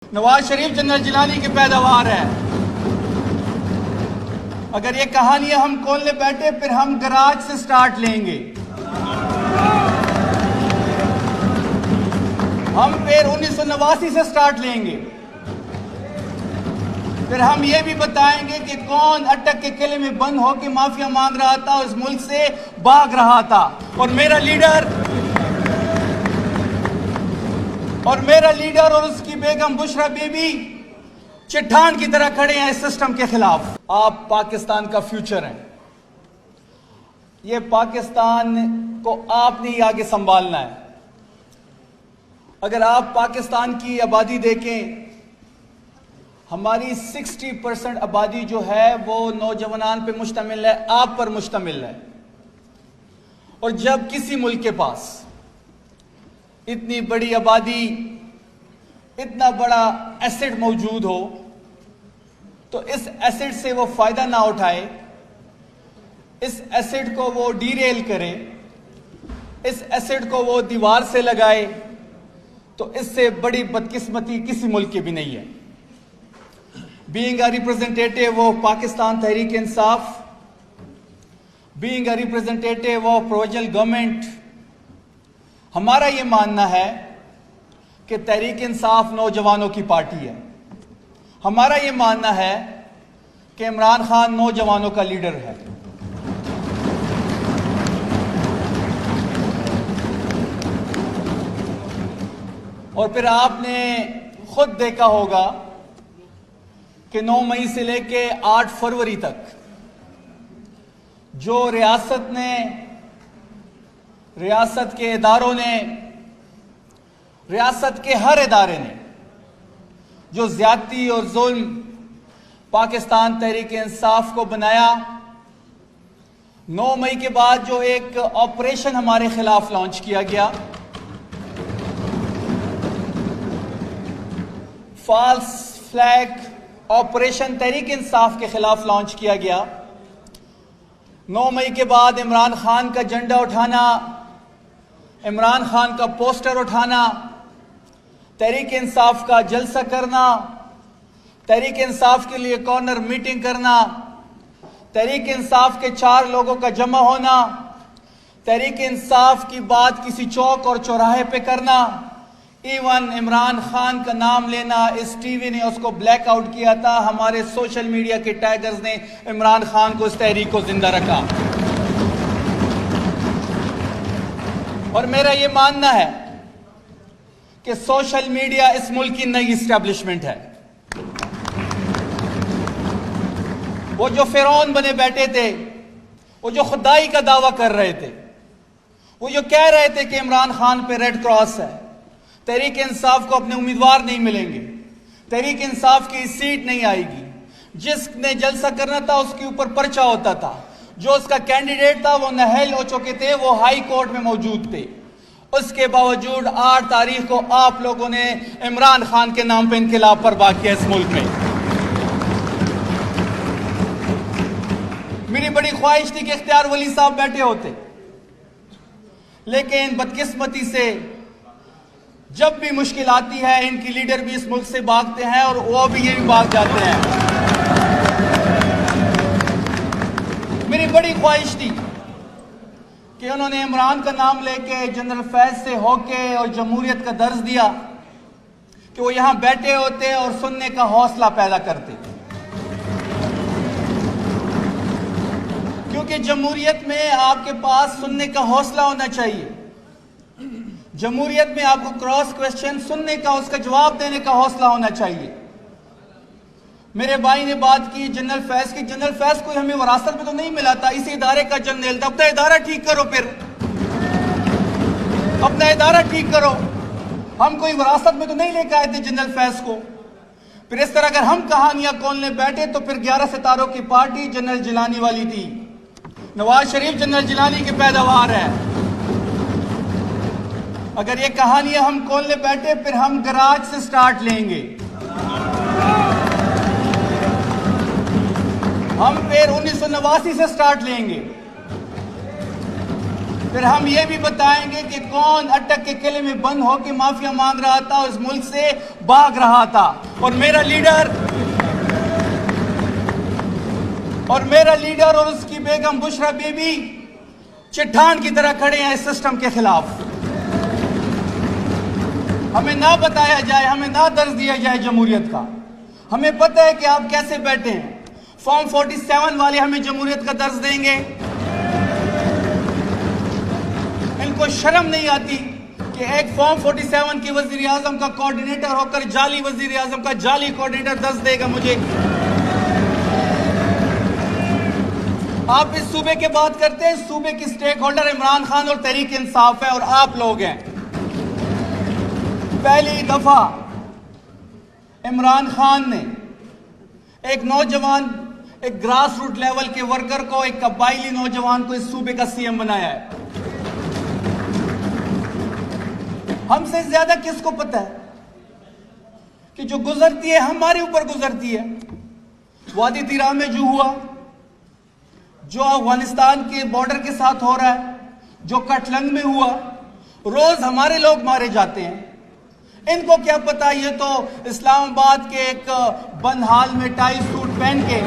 Nawaz Sharif general Jilani کی پیداوار ہے۔ اگر یہ کہانیاں ہم کھولنے بیٹھے پھر ہم گراج سے سٹارٹ لیں گے، ہم پھر 1989 سے سٹارٹ لیں گے، پھر ہم یہ بھی بتائیں گے کہ کون اٹک کے قلعے میں بند ہو کے معافیا مانگ رہا تھا اور اس ملک سے بھاگ رہا تھا، اور میرا لیڈر اور اس کی بیگم بشرا بی بی چٹان کی طرح کھڑے ہیں اس سسٹم کے خلاف۔ آپ پاکستان کا فیوچر ہیں، یہ پاکستان کو آپ نے ہی آگے سنبھالنا ہے۔ اگر آپ پاکستان کی آبادی دیکھیں، ہماری 60% آبادی جو ہے وہ نوجوانان پہ مشتمل ہے، آپ پر مشتمل ہے، اور جب کسی ملک کے پاس اتنی بڑی آبادی، اتنا بڑا ایسٹ موجود ہو تو اس ایسٹ سے وہ فائدہ نہ اٹھائے، اس ایسٹ کو وہ ڈیریل کرے، اس ایسٹ کو وہ دیوار سے لگائے، تو اس سے بڑی بدقسمتی کسی ملک کی بھی نہیں ہے۔ Being a representative of Pakistan Tehreek Insaf, being a representative of provisional government، ہمارا یہ ماننا ہے کہ تحریک انصاف نوجوانوں کی پارٹی ہے۔ ہمارا یہ ماننا ہے کہ عمران خان نوجوانوں کا لیڈر ہے۔ اور پھر آپ نے خود دیکھا ہوگا کہ 9 مئی سے لے کے 8 فروری تک جو ریاست کے اداروں نے، ریاست کے ہر ادارے نے جو زیادتی اور ظلم پاکستان تحریک انصاف کو بنایا، 9 مئی کے بعد جو ایک آپریشن ہمارے خلاف لانچ کیا گیا، false flag operation Tehreek Insaf کے خلاف لانچ کیا گیا، 9 مئی کے بعد عمران خان کا جھنڈا اٹھانا، عمران خان کا پوسٹر اٹھانا، تحریک انصاف کا جلسہ کرنا، تحریک انصاف کے لیے کارنر میٹنگ کرنا، تحریک انصاف کے 4 لوگوں کا جمع ہونا، تحریک انصاف کی بات کسی چوک اور چوراہے پہ کرنا، ایون عمران خان کا نام لینا، اس ٹی وی نے اس کو بلیک آؤٹ کیا تھا، ہمارے سوشل میڈیا کے ٹائگرز نے عمران خان کو اس تحریک کو زندہ رکھا۔ اور میرا یہ ماننا ہے کہ سوشل میڈیا اس ملک کی نئی اسٹیبلشمنٹ ہے۔ وہ جو فرعون بنے بیٹھے تھے، وہ جو خدائی کا دعویٰ کر رہے تھے، وہ جو کہہ رہے تھے کہ عمران خان پہ ریڈ کراس ہے، تحریک انصاف کو اپنے امیدوار نہیں ملیں گے، تحریک انصاف کی سیٹ نہیں آئے گی، جس نے جلسہ کرنا تھا اس کے اوپر پرچہ ہوتا تھا، جو اس کا کینڈیڈیٹ تھا وہ نااہل ہو چکے تھے، وہ ہائی کورٹ میں موجود تھے، اس کے باوجود 8 تاریخ کو آپ لوگوں نے عمران خان کے نام پہ انقلاب برپا کیا اس ملک میں۔ میری بڑی خواہش تھی کہ اختیار ولی صاحب بیٹھے ہوتے، لیکن بدقسمتی سے جب بھی مشکل آتی ہے ان کی لیڈر بھی اس ملک سے بھاگتے ہیں اور وہ بھی یہ بھی بھاگ جاتے ہیں۔ میری بڑی خواہش تھی کہ انہوں نے عمران کا نام لے کے جنرل فیض سے ہو کے اور جمہوریت کا درس دیا کہ وہ یہاں بیٹھے ہوتے اور سننے کا حوصلہ پیدا کرتے، کیونکہ جمہوریت میں آپ کے پاس سننے کا حوصلہ ہونا چاہیے۔ جمہوریت میں آپ کو کراس کویسچن سننے کا، اس کا جواب دینے کا حوصلہ ہونا چاہیے۔ میرے بھائی نے بات کی جنرل فیض کی، جنرل فیض کوئی ہمیں وراثت میں تو نہیں ملا تھا، اسی ادارے کا جنرل تھا، اپنا ادارہ ٹھیک کرو، پھر اپنا ادارہ ٹھیک کرو، ہم کوئی وراثت میں تو نہیں لے کے آئے تھے جنرل فیض کو۔ پھر اس طرح اگر ہم کہانیاں کھولنے بیٹھے تو پھر 11 ستاروں کی پارٹی جنرل جیلانی والی تھی۔ نواز شریف جنرل جیلانی کی پیداوار ہے۔ اگر یہ کہانیاں ہم کھولنے بیٹھے پھر ہم گراج سے سٹارٹ لیں گے، ہم پھر 1989 سے سٹارٹ لیں گے، پھر ہم یہ بھی بتائیں گے کہ کون اٹک کے قلعے میں بند ہو کے معافیا مانگ رہا تھا اور اس ملک سے بھاگ رہا تھا، اور میرا لیڈر اور اس کی بیگم بشرا بی بی چٹان کی طرح کھڑے ہیں اس سسٹم کے خلاف۔ ہمیں نہ بتایا جائے، ہمیں نہ درس دیا جائے جمہوریت کا، ہمیں پتہ ہے کہ آپ کیسے بیٹھے ہیں۔ فارم 47 والے ہمیں جمہوریت کا درس دیں گے؟ ان کو شرم نہیں آتی کہ ایک فارم 47 کی وزیر اعظم کا کوارڈینیٹر ہو کر جعلی وزیر اعظم کا جعلی کوارڈینیٹر درس دے گا مجھے؟ آپ اس صوبے کے بات کرتے ہیں، صوبے کی سٹیک ہولڈر عمران خان اور تحریک انصاف ہے اور آپ لوگ ہیں۔ پہلی دفعہ عمران خان نے ایک نوجوان، ایک گراس روٹ لیول کے ورکر کو، ایک قبائلی نوجوان کو اس صوبے کا سی ایم بنایا ہے۔ ہم سے زیادہ کس کو پتہ ہے کہ جو گزرتی ہے ہمارے اوپر گزرتی ہے؟ وادی تیرا میں جو ہوا، جو افغانستان کے بارڈر کے ساتھ ہو رہا ہے، جو کٹلنگ میں ہوا، روز ہمارے لوگ مارے جاتے ہیں۔ ان کو کیا پتا؟ یہ تو اسلام آباد کے ایک بند حال میں ٹائی سوٹ پہن کے،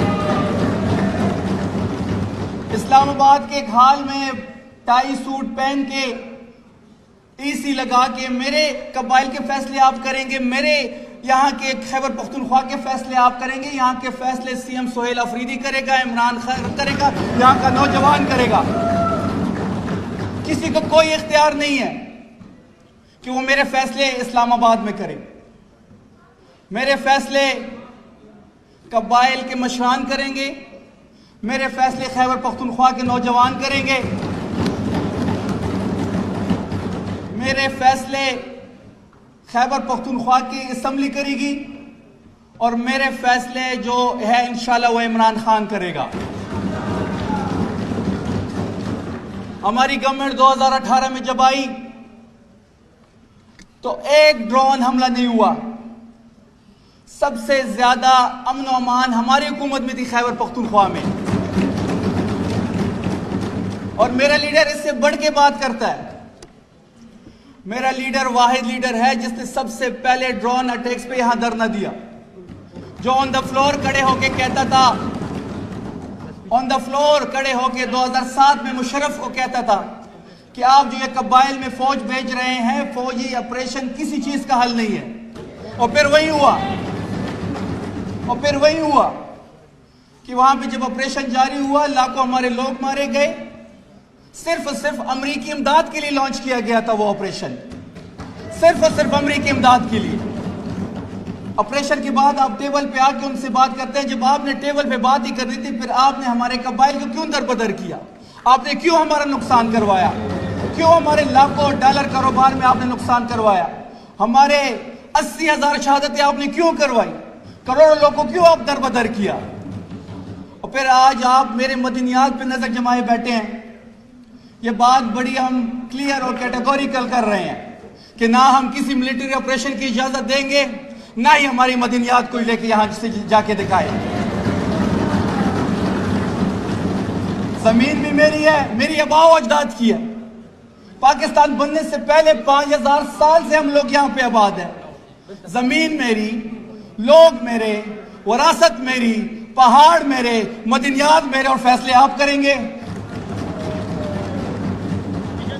اسلام آباد کے ایک حال میں ٹائی سوٹ پہن کے، ای سی لگا کے میرے قبائل کے فیصلے آپ کریں گے، میرے یہاں کے خیبر پختونخوا کے فیصلے آپ کریں گے، یہاں کے فیصلے سی ایم سہیل افریدی کرے گا، عمران خان کرے گا، یہاں کا نوجوان کرے گا۔ کسی کو کوئی اختیار نہیں ہے کہ وہ میرے فیصلے اسلام آباد میں کرے۔ میرے فیصلے قبائل کے مشران کریں گے، میرے فیصلے خیبر پختونخوا کے نوجوان کریں گے، میرے فیصلے خیبر پختونخوا کی اسمبلی کرے گی، اور میرے فیصلے جو ہے انشاءاللہ وہ عمران خان کرے گا۔ ہماری گورنمنٹ 2018 میں جب آئی تو ایک ڈرون حملہ نہیں ہوا۔ سب سے زیادہ امن و امان ہماری حکومت میں تھی خیبر پختونخوا میں، اور میرا لیڈر اس سے بڑھ کے بات کرتا ہے۔ میرا لیڈر واحد لیڈر ہے جس نے سب سے پہلے ڈرون اٹیکس پہ یہاں دھرنا دیا، جو آن دا فلور کھڑے ہو کے کہتا تھا، آن دا فلور کھڑے ہو کے 2007 میں مشرف کو کہتا تھا کہ آپ جو یہ قبائل میں فوج بھیج رہے ہیں، فوجی آپریشن کسی چیز کا حل نہیں ہے۔ اور پھر وہی ہوا کہ وہاں پہ جب آپریشن جاری ہوا، لاکھوں ہمارے لوگ مارے گئے۔ صرف اور صرف امریکی امداد کے لیے لانچ کیا گیا تھا وہ آپریشن، صرف اور صرف امریکی امداد کے لیے۔ آپریشن کے بعد آپ ٹیبل پہ آ کے ان سے بات کرتے ہیں، جب آپ نے ٹیبل پہ بات ہی کرنی تھی، پھر آپ نے ہمارے قبائل کو کیوں دربدر کیا؟ آپ نے کیوں ہمارا نقصان کروایا؟ کیوں ہمارے لاکھوں ڈالر کاروبار میں آپ نے نقصان کروایا؟ ہمارے 80,000 شہادتیں آپ نے کیوں کروائی؟ کروڑوں لوگوں کو کیوں آپ دربدر کیا؟ اور پھر آج آپ میرے مدنیات پہ نظر جمائے بیٹھے ہیں۔ یہ بات بڑی ہم کلیئر اور کیٹیگوریکل کر رہے ہیں کہ نہ ہم کسی ملٹری آپریشن کی اجازت دیں گے، نہ ہی ہماری مدنیات کو لے کے یہاں سے جا کے دکھائے۔ زمین بھی میری ہے، میری آباء و اجداد کی ہے۔ پاکستان بننے سے پہلے 5000 سال سے ہم لوگ یہاں پہ آباد ہیں۔ زمین میری، لوگ میرے، وراثت میری، پہاڑ میرے، مدنیات میرے، اور فیصلے آپ کریں گے۔